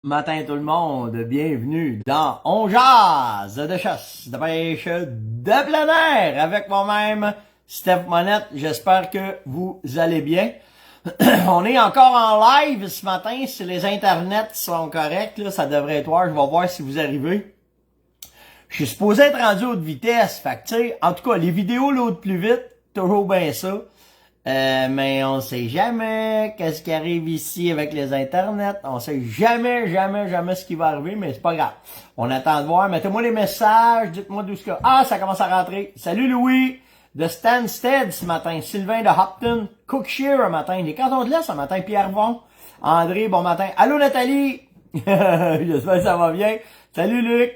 Matin tout le monde, bienvenue dans On jase de chasse, de pêche, de plein air avec moi-même, Steph Monette. J'espère que vous allez bien. On est encore en live ce matin, si les internets sont corrects, là, ça devrait être voir, je vais voir si vous arrivez. Je suis supposé être rendu haute vitesse, fait que tu sais, en tout cas, les vidéos l'autre plus vite, toujours bien ça. Mais on sait jamais qu'est-ce qui arrive ici avec les internets. On sait jamais ce qui va arriver, mais c'est pas grave. On attend de voir. Mettez-moi des messages, dites-moi d'où ce que... Ah, ça commence à rentrer. Salut Louis de Stansted ce matin. Sylvain de Hopton. Cookshire un matin. Les cantons de l'Est un matin. Pierre Von. André, bon matin. Allô Nathalie. J'espère que ça va bien. Salut Luc.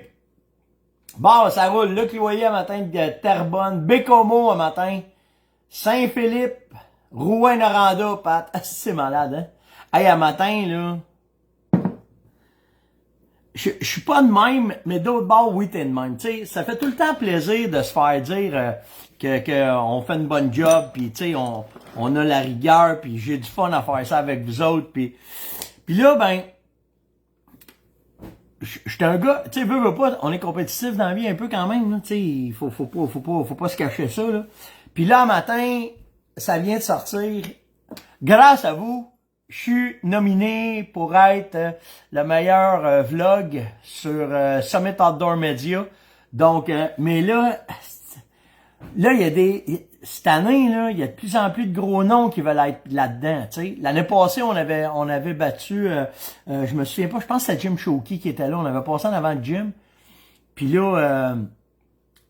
Bon, ça roule. Luc Loyer un matin de Terrebonne. Bécomo un matin. Saint-Philippe, Rouen-Noranda, Pat. Ah, c'est malade, hein? Hey, à matin, là, je suis pas de même, mais d'autres bords, oui, t'es de même. Tu sais, ça fait tout le temps plaisir de se faire dire que on fait une bonne job, puis tu sais, on a la rigueur, puis j'ai du fun à faire ça avec vous autres, puis là, ben, j'étais un gars, tu sais, veux pas, on est compétitif dans la vie un peu quand même, tu sais, il faut pas se cacher ça, là. Puis là, matin, ça vient de sortir. Grâce à vous, je suis nominé pour être le meilleur vlog sur Summit Outdoor Media. Donc, mais là, il y a cette année, là, il y a de plus en plus de gros noms qui veulent être là-dedans, tu sais. L'année passée, on avait battu, je me souviens pas, je pense que c'était Jim Shoki qui était là, on avait passé en avant de Jim. Puis là,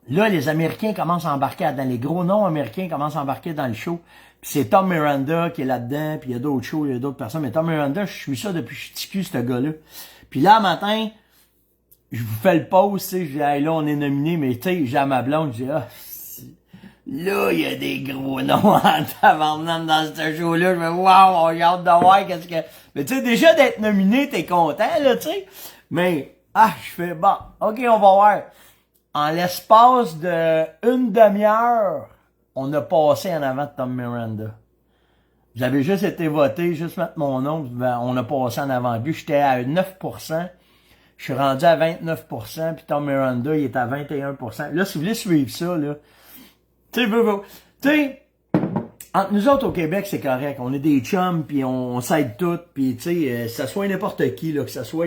les Américains commencent à embarquer, dans les gros noms américains commencent à embarquer dans le show. Puis c'est Tom Miranda qui est là-dedans, puis il y a d'autres shows, il y a d'autres personnes. Mais Tom Miranda, je suis ça depuis que je suis petit cul, ce gars-là. Puis là, matin, je vous fais le post, tu sais, je dis, hey, là, on est nominé, mais tu sais, j'ai à ma blonde, je dis, ah, là, il y a des gros noms en tabarnak dans ce show-là. Je me dis, wow, on a hâte de voir qu'est-ce que... Mais tu sais, déjà d'être nominé, t'es content, là, tu sais. Mais, je fais, bon, ok, on va voir. En l'espace de une demi-heure, on a passé en avant de Tom Miranda. J'avais juste été voté, juste mettre mon nom, on a passé en avant de lui. J'étais à 9%, je suis rendu à 29%, puis Tom Miranda, il est à 21%. Là, si vous voulez suivre ça, là, tu sais, entre nous autres au Québec, c'est correct. On est des chums, puis on s'aide tous, puis tu sais, ça soit n'importe qui, là, que ça soit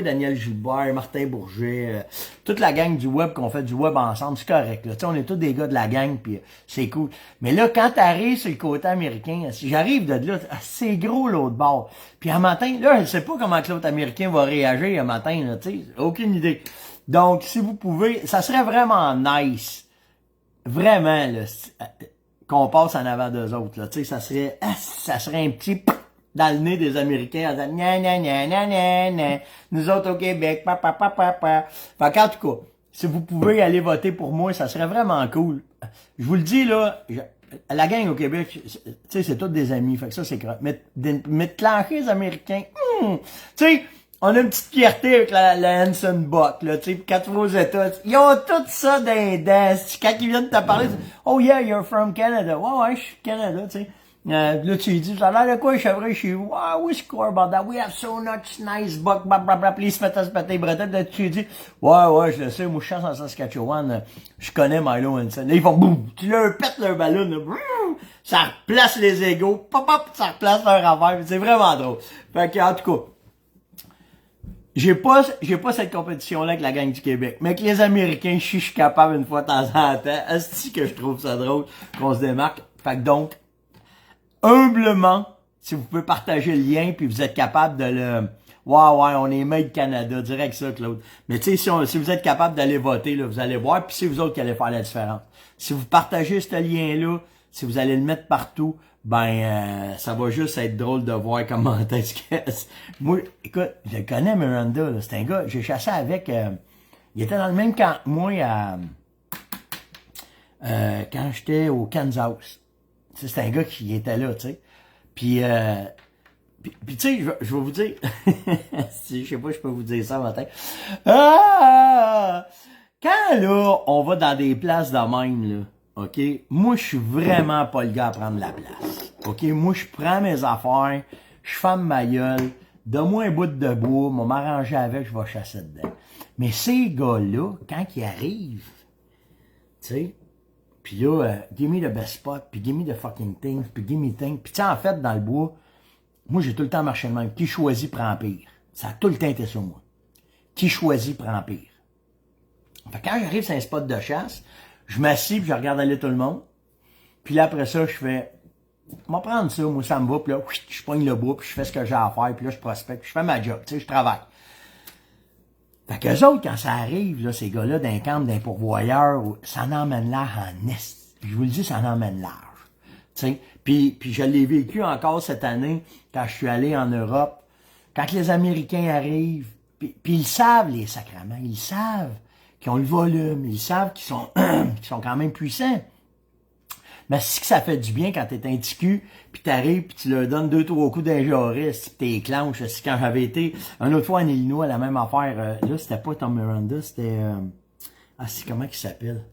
Daniel Gilbert, Martin Bourget, toute la gang du web qu'on fait du web ensemble, c'est correct. Là, tu sais, on est tous des gars de la gang, puis c'est cool. Mais là, quand t'arrives sur le côté américain, si j'arrive de là, c'est gros l'autre bord. Puis un matin, là, je sais pas comment que l'autre américain va réagir un matin, là, tu sais, aucune idée. Donc, si vous pouvez, ça serait vraiment nice, vraiment là. Qu'on passe en avant d'eux autres, là. Tu sais, ça serait un petit dans le nez des Américains en disant, gna, nous autres au Québec, Fait qu'en tout cas, si vous pouvez aller voter pour moi, ça serait vraiment cool. Je vous le dis, là, la gang au Québec, tu sais, c'est tous des amis, fait que ça, c'est correct. Mais de clencher les Américains, tu sais, on a une petite fierté avec la Hanson Buck, là, tu sais, quand tu vas aux États, ils ont tout ça dans les dents. Quand ils viennent te parler, oh yeah, you're from Canada. Ouais, je suis Canada, tu sais. Là, tu lui dis, ça a l'air de quoi, les chevreuils chez vous? Ah, we score about that. We have so much nice buck, puis ils se mettent à se péter les bretelles. Là, tu lui dis, ouais, je le sais, moi, je chasse en Saskatchewan, je connais Milo Hanson. Là, ils font boum, tu leur pètes leur ballon, là, boum, ça replace les égos, ça replace leur affaire. C'est vraiment drôle. Fait que, en tout cas, j'ai pas cette compétition-là avec la gang du Québec. Mais avec les Américains, je suis capable une fois de temps en temps. Est-ce que je trouve ça drôle qu'on se démarque? Fait que donc, humblement, si vous pouvez partager le lien, puis vous êtes capable de le... Ouais, on est Made Canada, direct ça, Claude. Mais tu sais, si vous êtes capable d'aller voter, là, vous allez voir, puis c'est vous autres qui allez faire la différence. Si vous partagez ce lien-là, si vous allez le mettre partout, ça va juste être drôle de voir comment est-ce que... Moi, écoute, je connais Miranda, là, c'est un gars, j'ai chassé avec... il était dans le même camp que moi quand j'étais au Kansas. C'est un gars qui était là, tu sais. Puis tu sais, je vais vous dire... je sais pas si je peux vous dire ça matin. Quand, là, on va dans des places de même, là, OK? Moi, je suis vraiment pas le gars à prendre la place. OK? Moi, je prends mes affaires, je ferme ma gueule. donne-moi un bout de bois, m'a m'arranger avec, je vais chasser dedans. Mais ces gars-là, quand ils arrivent, tu sais, pis là, give me the best spot, puis give me the fucking things, puis give me things. Puis tu sais, en fait, dans le bois, moi, j'ai tout le temps marché le même. Qui choisit prend pire. Ça a tout le temps été sur moi. Qui choisit prend pire. Fait que quand j'arrive sur un spot de chasse, je m'assis puis je regarde aller tout le monde. Puis là, après ça, je fais, je vais prendre ça, moi, ça me va. Puis là, je pogne le bois, puis je fais ce que j'ai à faire. Puis là, je prospecte, puis je fais ma job, tu sais, je travaille. Fait qu'eux autres, quand ça arrive, là, ces gars-là, d'un camp, d'un pourvoyeur, ça en emmène l'air en est. Puis je vous le dis, ça en emmène large. Tu sais, puis je l'ai vécu encore cette année, quand je suis allé en Europe. Quand les Américains arrivent, puis ils savent, les sacraments, ils savent qu'ils ont le volume, ils savent qu'ils sont, qu'ils sont quand même puissants. Mais si que ça fait du bien quand t'es un petit cul, puis t'arrives, puis tu leur donnes 2-3 coups d'injuriste, puis t'es clenches. Si quand j'avais été, une autre fois en Illinois, la même affaire, là, c'était pas Tom Miranda, c'était, comment il s'appelle?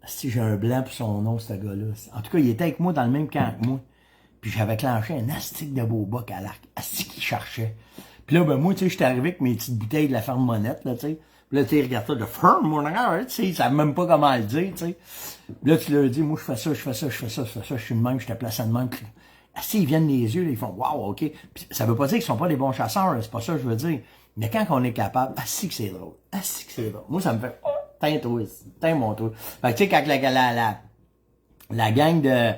Si j'ai un blanc pour son nom, ce gars-là. En tout cas, il était avec moi dans le même camp que moi. Puis j'avais clenché un astic de beau boc à l'arc. Astic qui cherchait. Puis là, ben moi, tu sais, j'étais arrivé avec mes petites bouteilles de la ferme Monette, là, tu sais. Puis là, tu sais, regarde ça, de ferme Monette, tu sais, ils savent même pas comment le dire, tu sais. Là, tu leur dis, moi, je fais ça, je fais ça, je fais ça, je fais ça, je suis de même, je te place de même. Puis, ils viennent les yeux, là, ils font, waouh, ok. Puis ça veut pas dire qu'ils sont pas des bons chasseurs, c'est pas ça que je veux dire. Mais quand on est capable, assis que c'est drôle. Assis que c'est drôle. Moi, ça me fait, t'es toi, t'es mon tour. Fait que tu sais, quand la gang de,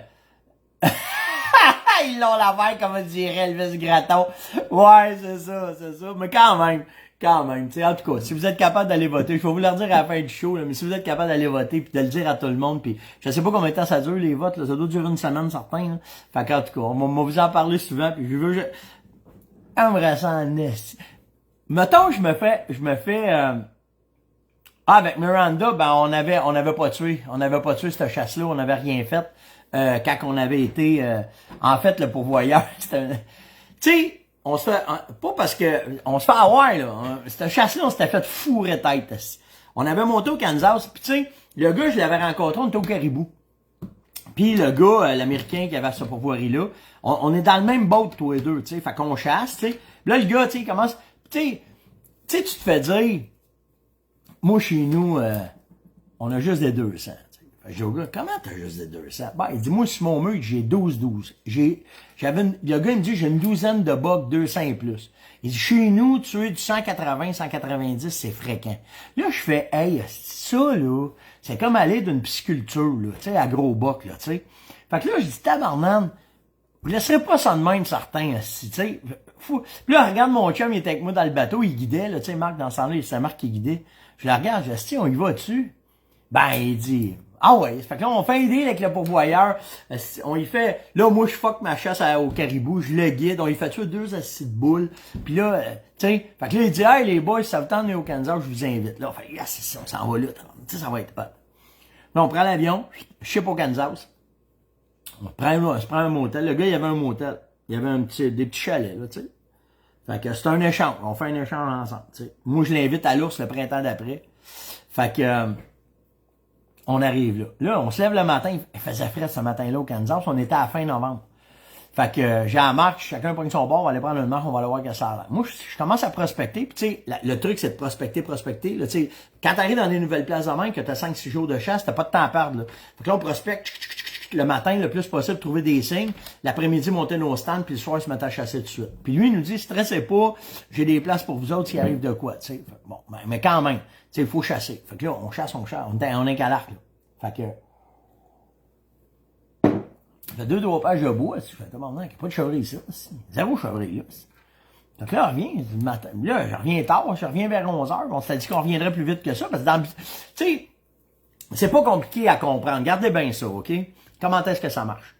ils l'ont la veille, comme dirait Elvis Gratton. Ouais, c'est ça. Mais quand même, tu sais, en tout cas, si vous êtes capable d'aller voter, je vais vous le redire à la fin du show, là, mais si vous êtes capable d'aller voter puis de le dire à tout le monde, puis je sais pas combien de temps ça dure, les votes, là, ça doit durer une semaine, certains, là. Fait qu'en tout cas, on va vous en parler souvent, puis j'aimerais ça en est. Mettons, je me fais, avec Miranda, ben, on avait pas tué cette chasse-là, on n'avait rien fait. Quand on avait été, en fait, le pourvoyeur, c'était, tu sais, on se fait, pas parce que, on se fait avoir, là, cette chasse-là, on s'était fait fourrer tête. On avait monté au Kansas, puis tu sais, le gars, je l'avais rencontré, on était au Caribou. Puis le gars, l'Américain qui avait ce pourvoirie-là, on est dans le même boat, tous les deux, tu sais, fait qu'on chasse, tu sais. Là, le gars, tu sais, il commence, tu sais, tu te fais dire, moi, chez nous, on a juste des 200. Je dis au gars, comment t'as juste des 200? Ben, il dit, moi, sur mon mur, j'ai 12. Le gars, il me dit, j'ai une douzaine de bucks, 200 et plus. Il dit, chez nous, tu es du 180, 190, c'est fréquent. Là, je fais, hey, ça, là, c'est comme aller d'une pisciculture, là, tu sais, à gros buck, là, tu sais. Fait que là, je dis, tabarnane, vous laisserez pas ça de même, certains, tu sais. Puis là, regarde mon chum, il était avec moi dans le bateau, il guidait, là, tu sais, Marc, dans ce temps-là, c'est Marc qui guidait. Je la regarde, je dis, on y va dessus? Ben, il dit, ah ouais, fait que là, on fait un deal avec le pourvoyeur, on y fait, là, moi, je fuck ma chasse au caribou, je le guide, on y fait tuer 2 assis de boules, puis là, tu sais, fait que là, il dit, hey, les boys, si ça vous tente d'aller au Kansas, je vous invite, là, fait, ah, c'est ça, on s'en va là, tu sais, ça va être hot. Là, on prend l'avion, je ship au Kansas, on se prend un motel, le gars, il avait un motel, il y avait des petits chalets, là, tu sais. Fait que c'est un échange, on fait un échange ensemble, tu sais. Moi, je l'invite à l'ours le printemps d'après. Fait que, on arrive là. Là, on se lève le matin, il faisait frais ce matin-là au Kansas, on était à la fin novembre. Fait que j'ai la marque, chacun prend son bord, on va aller prendre une marque, on va aller voir que ça a l'air. Moi, je commence à prospecter, puis tu sais, le truc, c'est de prospecter. Là, tu sais, quand t'arrives dans des nouvelles places de même, que t'as 5-6 jours de chasse, t'as pas de temps à perdre, là. Fait que là, on prospecte le matin, le plus possible, trouver des signes. L'après-midi, monter nos stands, puis le soir, se mettre à chasser tout de suite. Puis lui, il nous dit, stressez pas, j'ai des places pour vous autres s'il arrive de quoi, tu sais. Bon, mais quand même, tu sais, il faut chasser. Fait que là, on chasse, on est qu'à l'arc, là. Fait que, ça fait 2-3 pages de bois, je fais, comment, il n'y a pas de chevreuil ici, 0 chevreuil, là. Donc là, je reviens, le matin. Là, je reviens tard, je reviens vers 11h, on s'est dit qu'on reviendrait plus vite que ça, parce que dans, tu sais, c'est pas compliqué à comprendre. Gardez bien ça, OK? Comment est-ce que ça marche?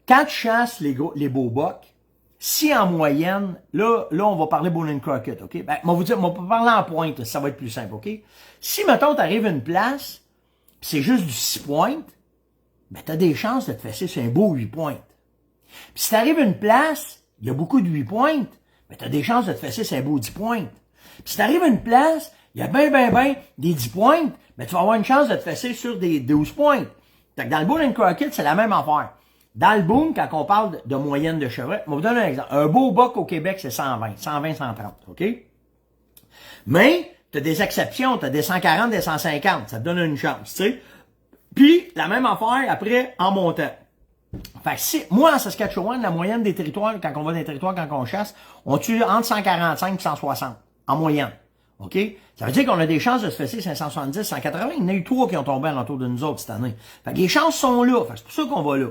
Quand tu chasses les beaux bocs, si en moyenne, là, on va parler Bone and Crockett, OK? Ben, on va pas parler en pointe, là, ça va être plus simple, OK? Si, mettons, t'arrives à une place, pis c'est juste du 6 pointes, ben, t'as des chances de te fesser sur un beau 8 pointes. Puis si t'arrives à une place, il y a beaucoup de 8 pointes, ben, t'as des chances de te fesser sur un beau 10 pointes. Puis si t'arrives à une place, il y a ben des 10 pointes, ben, tu vas avoir une chance de te fesser sur des 12 pointes. Fait que dans le Bone and Crockett, c'est la même affaire. Dans le boom, quand on parle de moyenne de chevreuil, je vais vous donner un exemple. Un beau buck au Québec, c'est 120, 130, OK? Mais, t'as des exceptions, t'as des 140, des 150, ça te donne une chance, tu sais. Puis, la même affaire après, en montant. Fait que si, moi, en Saskatchewan, la moyenne des territoires, quand on va dans les territoires, quand on chasse, on tue entre 145 et 160, en moyenne. OK? Ça veut dire qu'on a des chances de se fesser 570, 180. Il y en a eu 3 qui ont tombé alentour de nous autres cette année. Fait que les chances sont là. Fait que c'est pour ça qu'on va là.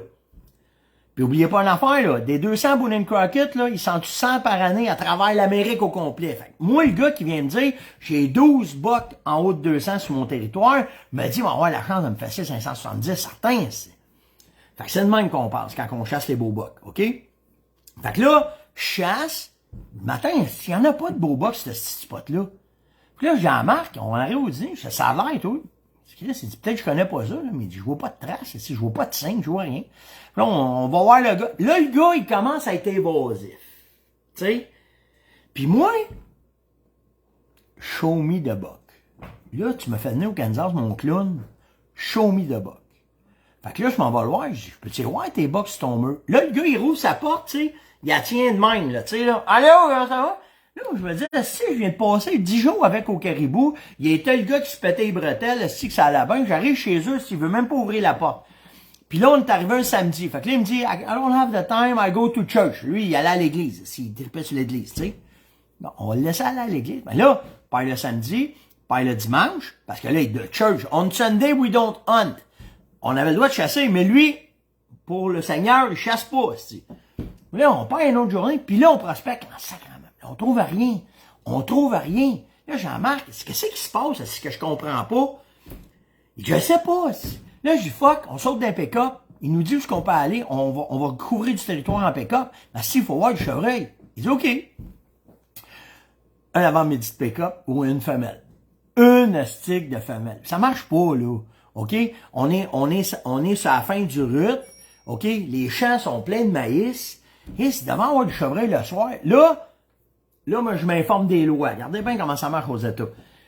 Puis oubliez pas une affaire, là. Des 200 Boone & Crockett, là, ils s'en tuent 100 par année à travers l'Amérique au complet. Fait que moi, le gars qui vient me dire, j'ai 12 bucks en haut de 200 sur mon territoire, me dit, on va avoir la chance de me fesser 570, certain. Fait que c'est de même qu'on pense quand on chasse les beaux bucks. OK? Fait que là, je chasse. Le matin, s'il y en a pas de beaux bucks, ce spot-là. Puis là, Jean-Marc, on arrive au dîner, ça a l'air, tout. Il dit, peut-être que je connais pas ça, là, mais il dit, je vois pas de traces, je vois pas de signe, je vois rien. Puis là, on va voir le gars. Là, le gars, il commence à être évasif. Tu sais? Puis moi, show me the buck. Là, tu me fais venir au Kansas, mon clown, show me the buck. Fait que là, je m'en vais le voir, je dis, peux-tu voir tes bucks sur ton mur? Là, le gars, il rouvre sa porte, tu sais, il la tient de même, là, tu sais, là. Allô, ça va? Là, je me dis, si je viens de passer 10 jours avec au Caribou, il était le gars qui se pétait les bretelles, si que ça allait bien, j'arrive chez eux, s'il veut même pas ouvrir la porte. Puis là, on est arrivé un samedi. Fait que là, il me dit, I don't have the time, I go to church. Lui, il allait à l'église, s'il tripait sur l'église, tu sais. Bon, on le laissait aller à l'église. Mais là, pas le samedi, pas le dimanche, parce que là, il est de church. On Sunday, we don't hunt. On avait le droit de chasser, mais lui, pour le Seigneur, il chasse pas, c'ti. Là, on part une autre journée, puis là, on prospecte en sacrament. On trouve rien. On trouve rien. Là, Jean-Marc, qu'est-ce qui se passe? C'est ce que je comprends pas. Il dit, je sais pas. Là, je dis, fuck, on saute d'un pick-up. Il nous dit où est-ce qu'on peut aller. On va couvrir du territoire en pick-up. Mais s'il faut voir du chevreuil. Il dit, OK. Un avant-midi de pick-up ou une femelle. Une stick de femelle. Ça marche pas, là. OK? On est sur la fin du rut. OK? Les champs sont pleins de maïs. Et c'est devant avoir du chevreuil le soir. Là, moi, je m'informe des lois. Regardez bien comment ça marche aux États.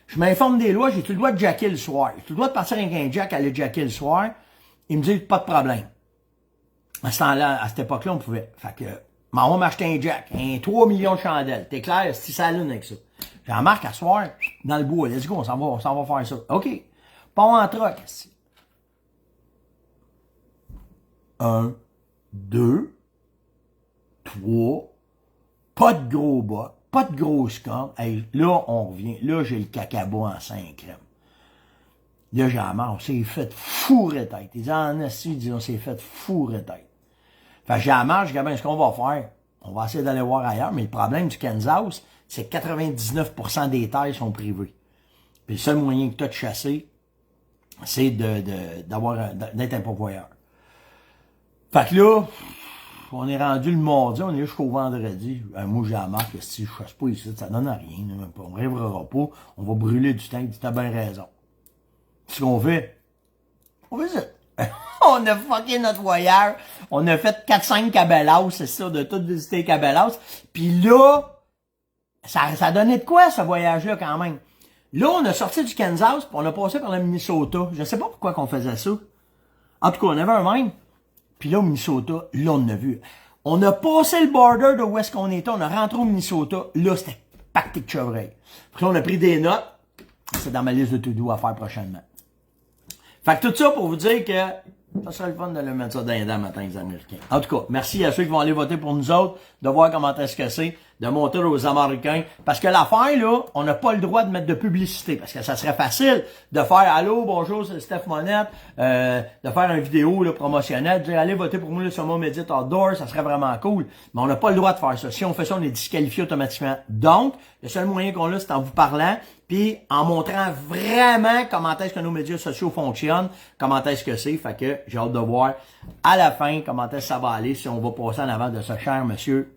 Je m'informe des lois, j'ai tout le droit de jacker le soir. J'ai tout le droit de partir avec un jack, aller jacker le soir. Il me dit, pas de problème. À ce temps-là, à cette époque-là, on pouvait. Fait que, on va m'acheter un jack, un 3 millions de chandelles. T'es clair, si ça allume avec ça. J'embarque à soir, dans le bois. Let's go, on s'en va faire ça. OK. Pas en troc. 1, 2, 3, pas de gros bas, pas de grosses cornes. Hey, là, on revient. Là, j'ai le cacabo en 5 crèmes. Là, on s'est fait fourrer tête. Ils disent, en assis, on s'est fait fourrer tête. Fait que j'ai la marge, je dis, ben, ce qu'on va faire, on va essayer d'aller voir ailleurs, mais le problème du Kansas, c'est que 99% des tailles sont privées. Puis le seul moyen que tu as de chasser, c'est d'être un pourvoyeur. Fait que là, on est rendu le mardi, on est jusqu'au vendredi. Moi, j'ai la marque, si je chasse pas ici, ça donne à rien. On rêvera pas, on va brûler du temps. Il dit, t'as bien raison. Ce qu'on fait, on visite. On a fucké notre voyage. On a fait 4-5 Cabelaus, c'est ça, de tout visiter Cabelaus. Puis là, ça donnait de quoi, ce voyage-là, quand même? Là, on a sorti du Kansas, puis on a passé par le Minnesota. Je sais pas pourquoi qu'on faisait ça. En tout cas, on avait un même. Puis là, au Minnesota, là, on a vu. On a passé le border de où est-ce qu'on était. On a rentré au Minnesota. Là, c'était pacté de chevreuil. Puis là, on a pris des notes. C'est dans ma liste de to-do à faire prochainement. Fait que tout ça pour vous dire que ça serait le fun de le mettre ça dans les dents matin, les Américains. En tout cas, merci à ceux qui vont aller voter pour nous autres, de voir comment est-ce que c'est, de montrer aux Américains. Parce que l'affaire, là, on n'a pas le droit de mettre de publicité. Parce que ça serait facile de faire « Allô, bonjour, c'est Steph Monette de faire une vidéo là, promotionnelle, de dire « Allez voter pour moi sur mon Medit Outdoor », ça serait vraiment cool. Mais on n'a pas le droit de faire ça. Si on fait ça, on est disqualifié automatiquement. Donc, le seul moyen qu'on a, c'est en vous parlant, puis en montrant vraiment comment est-ce que nos médias sociaux fonctionnent, comment est-ce que c'est. Fait que j'ai hâte de voir à la fin comment est-ce que ça va aller, si on va passer en avant de ce cher monsieur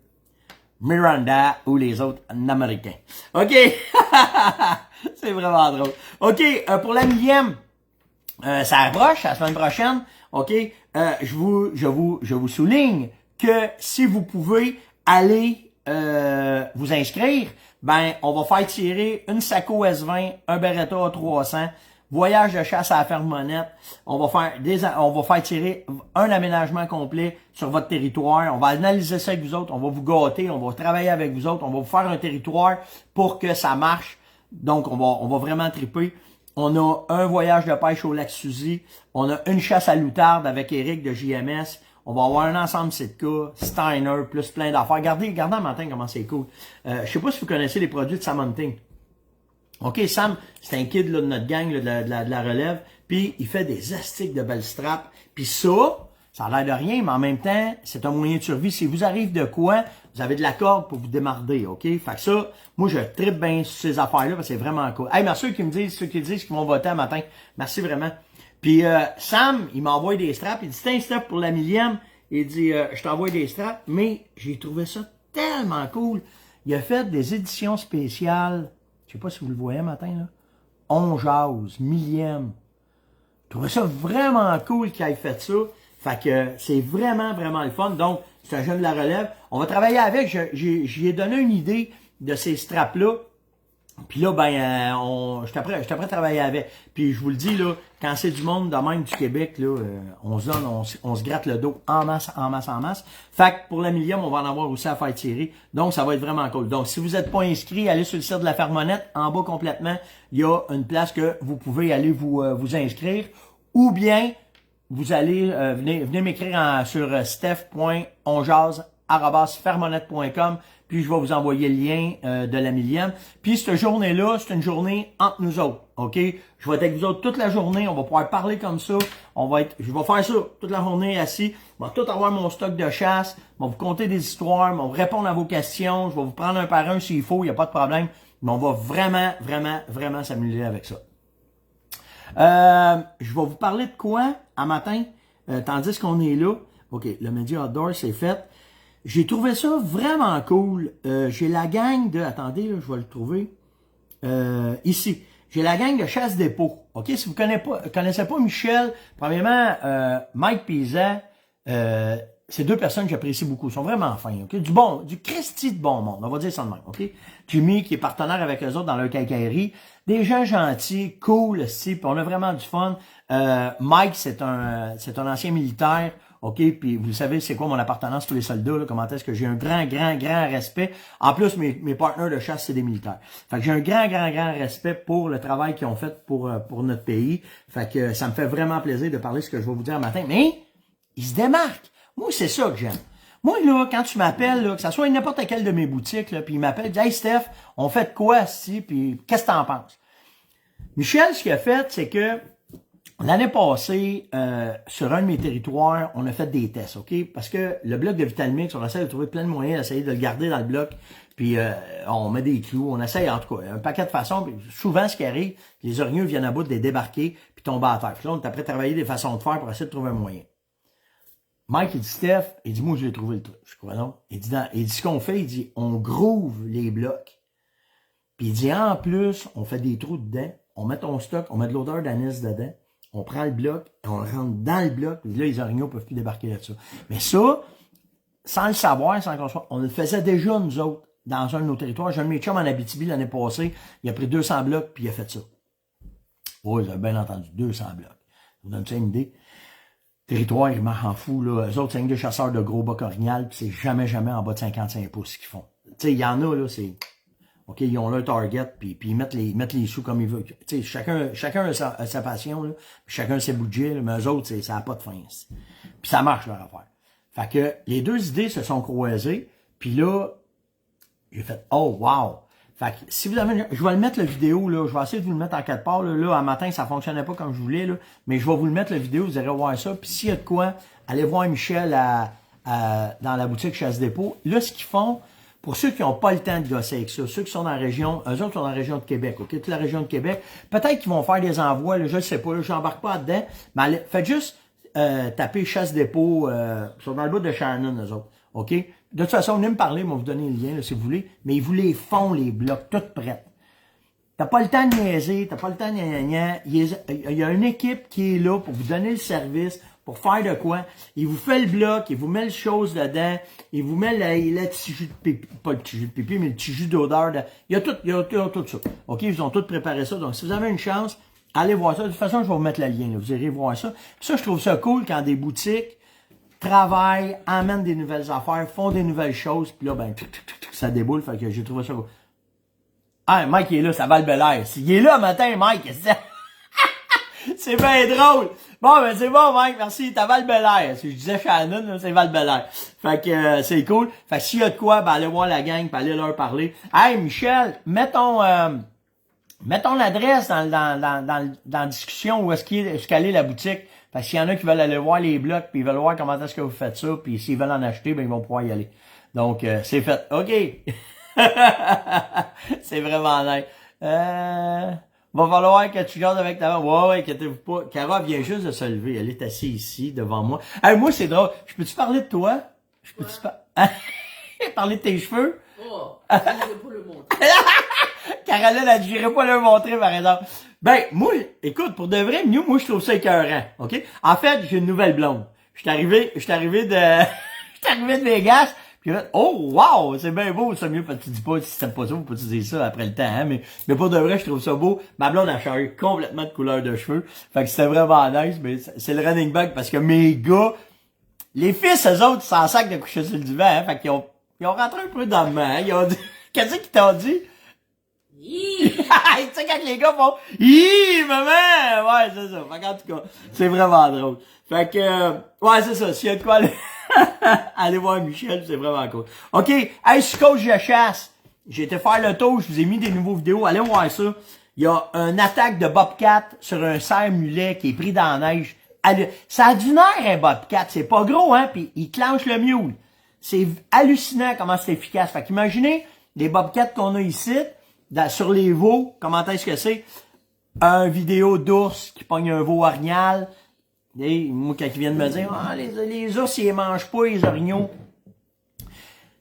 Miranda ou les autres Américains. OK. C'est vraiment drôle. OK, pour la millième, ça approche, la semaine prochaine. OK, je vous souligne que si vous pouvez aller vous inscrire, ben, on va faire tirer une Saco S20, un Beretta A300 voyage de chasse à la ferme Monette. On va faire tirer un aménagement complet sur votre territoire. On va analyser ça avec vous autres. On va vous gâter. On va travailler avec vous autres. On va vous faire un territoire pour que ça marche. Donc, on va vraiment triper. On a un voyage de pêche au lac Suzy. On a une chasse à l'outarde avec Eric de JMS. On va avoir un ensemble Sitka, Steiner, plus plein d'affaires. Regardez en matin comment c'est cool. Je sais pas si vous connaissez les produits de Sam Hunting. OK, Sam, c'est un kid là, de notre gang là, de la relève. Puis il fait des astiques de belles straps. Puis ça a l'air de rien, mais en même temps, c'est un moyen de survie. Si vous arrive de quoi, vous avez de la corde pour vous démarder, OK? Fait que ça, moi, je tripe bien sur ces affaires-là parce que c'est vraiment cool. Hey, merci ceux qui disent qu'ils vont voter un matin. Merci vraiment. Puis Sam, il m'envoie des straps. Il dit, c'est un strap pour la millième. Il dit, je t'envoie des straps. Mais j'ai trouvé ça tellement cool. Il a fait des éditions spéciales. Je sais pas si vous le voyez matin, là. On jase, millième. Je trouvais ça vraiment cool qu'il ait fait ça. Fait que c'est vraiment, vraiment le fun. Donc, c'est un jeune de la relève. On va travailler avec. J'y ai donné une idée de ces straps-là. Puis là, je suis prêt à travailler avec. Puis je vous le dis, là, quand c'est du monde de même du Québec, là, on se gratte le dos en masse. Fait que pour la millième, on va en avoir aussi à faire tirer. Donc, ça va être vraiment cool. Donc, si vous n'êtes pas inscrit, allez sur le site de la Ferme Monette. En bas complètement, il y a une place que vous pouvez aller vous inscrire. Ou bien, vous allez, venez m'écrire sur steph.onjase@fermonette.com. Puis je vais vous envoyer le lien de la millième. Puis cette journée-là, c'est une journée entre nous autres, OK? Je vais être avec vous autres toute la journée, on va pouvoir parler comme ça. Je vais faire ça toute la journée assis. Je vais tout avoir mon stock de chasse, je vais vous conter des histoires, je vais vous répondre à vos questions, je vais vous prendre un par un s'il faut, il n'y a pas de problème. Mais on va vraiment, vraiment, vraiment s'amuser avec ça. Je vais vous parler de quoi à matin, tandis qu'on est là. OK, le Média Outdoor, c'est fait. J'ai trouvé ça vraiment cool. J'ai la gang de... Attendez, là, je vais le trouver. Ici. J'ai la gang de Chasse Dépôt. OK? Si vous connaissez pas Michel, premièrement, Mike Pizza, c'est deux personnes que j'apprécie beaucoup. Ils sont vraiment fins. OK? Du Christy de bon monde. On va dire ça de même. OK? Jimmy, qui est partenaire avec eux autres dans leur quincaillerie. Des gens gentils, cool, puis on a vraiment du fun. Mike, c'est un ancien militaire. OK, puis vous savez, c'est quoi mon appartenance tous les soldats, là, comment est-ce que j'ai un grand respect. En plus, mes partenaires de chasse, c'est des militaires. Fait que j'ai un grand respect pour le travail qu'ils ont fait pour notre pays. Fait que ça me fait vraiment plaisir de parler de ce que je vais vous dire matin. Mais, ils se démarquent. Moi, c'est ça que j'aime. Moi, là, quand tu m'appelles, là, que ça soit n'importe quelle de mes boutiques, là, puis il m'appelle, dit, hey Steph, on fait de quoi, ici, puis qu'est-ce que t'en penses? Michel, ce qu'il a fait, c'est que l'année passée, sur un de mes territoires, on a fait des tests, OK? Parce que le bloc de Vitalmix, on essaie de trouver plein de moyens d'essayer de le garder dans le bloc. Puis on met des clous, on essaye en tout cas un paquet de façons. Puis souvent, ce qui arrive, les origneux viennent à bout de les débarquer puis tomber à terre. Puis là, on est après travailler des façons de faire pour essayer de trouver un moyen. Mike, il dit, Steph, il dit, moi, je l'ai trouvé le truc. Je crois non. Il dit ce qu'on fait, il dit, on groove les blocs. Puis il dit, en plus, on fait des trous dedans, on met ton stock, on met de l'odeur d'anis dedans. On prend le bloc, et on le rentre dans le bloc, puis là, les orignaux peuvent plus débarquer là-dessus. Mais ça, sans le savoir, sans qu'on soit, on le faisait déjà, nous autres, dans un de nos territoires. J'ai un de mes chums en Abitibi l'année passée, il a pris 200 blocs, puis il a fait ça. Oui, vous avez bien entendu, 200 blocs. Vous donne ça une idée. Territoire, il m'en fout, là. Eux autres, c'est des chasseurs de gros bocs orignal, puis c'est jamais en bas de 55 pouces qu'ils font. Tu sais, il y en a, là, c'est... OK, ils ont leur target, puis ils mettent les sous comme ils veulent. Tu sais, chacun a sa passion, là, puis chacun a ses budgets, là, mais eux autres, ça n'a pas de fin. Puis ça marche, leur affaire. Fait que les deux idées se sont croisées, puis là, j'ai fait « Oh, wow! » Fait que si vous avez... Je vais le mettre, la vidéo, là, je vais essayer de vous le mettre en 4 parts, là, un matin, ça fonctionnait pas comme je voulais, là, mais je vais vous le mettre, la vidéo, vous allez voir ça, puis s'il y a de quoi, allez voir Michel dans la boutique Chasse Dépôt. Là, ce qu'ils font... Pour ceux qui n'ont pas le temps de gosser avec ça, ceux qui sont dans la région, eux autres sont dans la région de Québec, OK? Toute la région de Québec. Peut-être qu'ils vont faire des envois, là, je ne sais pas, je n'embarque pas dedans. Mais allez, faites juste taper Chasse Dépôt, ils sont dans le bout de Shannon, eux autres, OK? De toute façon, venez me parler, moi, vous donner le lien, là, si vous voulez. Mais ils vous les font, les blocs, toutes prêtes. T'as pas le temps de niaiser, t'as pas le temps de gna. Il y a une équipe qui est là pour vous donner le service, pour faire de quoi. Il vous fait le bloc, il vous met le chose dedans, il vous met le petit jus de pipi, pas le petit jus de pipi, mais le petit jus d'odeur. Il y a tout ça. OK, ils ont tout préparé ça. Donc, si vous avez une chance, allez voir ça. De toute façon, je vais vous mettre le lien, là. Vous irez voir ça. Puis ça, je trouve ça cool quand des boutiques travaillent, amènent des nouvelles affaires, font des nouvelles choses, puis là, ben, ça déboule. Fait que j'ai trouvé ça cool. Ah, Mike il est là, ça va le bel air. Il est là matin, Mike, qu'est-ce que c'est? C'est bien drôle. Bon, ben c'est bon, Mike, merci. T'as Val Belair. Si je disais Shannon, là, c'est Val Belair. Fait que c'est cool. Fait que s'il y a de quoi, ben allez voir la gang, puis allez leur parler. Hey, Michel, mets ton adresse dans la discussion où est-ce qu'elle est la boutique. Parce qu'il y en a qui veulent aller voir les blocs, puis ils veulent voir comment est-ce que vous faites ça, puis s'ils veulent en acheter, ben ils vont pouvoir y aller. Donc, c'est fait. OK. C'est vraiment nice. Va falloir que tu gardes avec ta main. Ouais, inquiétez-vous pas. Cara vient juste de se lever. Elle est assise ici, devant moi. Hey, moi, c'est drôle. Je peux-tu parler de toi? Je peux-tu parler de tes cheveux? Oh, je n'irai pas le montrer. Caroline a dit, j'irai pas le montrer, par exemple. Ben, moi, écoute, pour de vrai, moi, je trouve ça écœurant. OK? En fait, j'ai une nouvelle blonde. Je suis arrivé de Vegas. Puis là, oh, wow, c'est bien beau, ça mieux, parce que tu dis pas, si t'aimes pas ça, faut pas te dire ça après le temps, hein, mais pour de vrai, je trouve ça beau. Ma blonde a changé complètement de couleur de cheveux. Fait que c'était vraiment nice, mais c'est le running back parce que mes gars, les fils, eux autres, ils s'en sacent de coucher sur le divan, hein, fait qu'ils ont rentré un peu dans le main, hein, ils ont dit, qu'est-ce qu'ils t'ont dit? Tu sais, quand les gars font, hi, maman! Ouais, c'est ça. Fait qu'en tout cas, c'est vraiment drôle. Fait que, ouais, c'est ça. S'il y a de quoi aller, allez voir Michel, c'est vraiment cool. OK. Hey, je suis coach de chasse. J'ai été faire le tour, je vous ai mis des nouveaux vidéos. Allez voir ça. Il y a une attaque de Bobcat sur un cerf mulet qui est pris dans la neige. Ça a du nerf, un Bobcat. C'est pas gros, hein, puis il clenche le mule. C'est hallucinant comment c'est efficace. Fait qu'imaginez les Bobcats qu'on a ici, sur les veaux, comment est-ce que c'est? Un vidéo d'ours qui pogne un veau orignal. Et moi, quand ils viennent me dire, les ours, ils les mangent pas, les orignaux.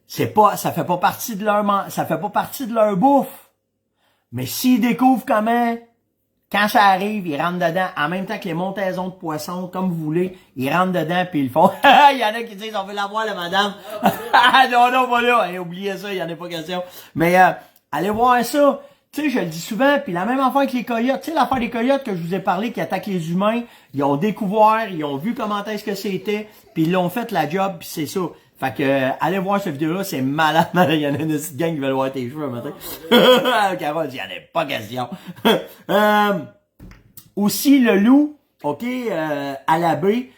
Ça fait pas partie de leur bouffe. Mais s'ils découvrent comment, quand ça arrive, ils rentrent dedans, en même temps que les montaisons de poissons, comme vous voulez, ils rentrent dedans puis ils le font. Il y en a qui disent, on veut la voir, la madame. non, pas là. Hey, oubliez ça, il y en a pas question. Mais, allez voir ça. Tu sais, je le dis souvent, puis la même affaire avec les coyotes. Tu sais, l'affaire des coyotes que je vous ai parlé qui attaquent les humains, ils ont découvert, ils ont vu comment est-ce que c'était, puis ils l'ont fait la job, puis c'est ça. Fait que, allez voir cette vidéo-là, c'est malade. Il y en a une petite gang qui veulent voir tes cheveux un matin. Carole dit, il n'y en a pas question. Aussi, le loup, OK, à la baie.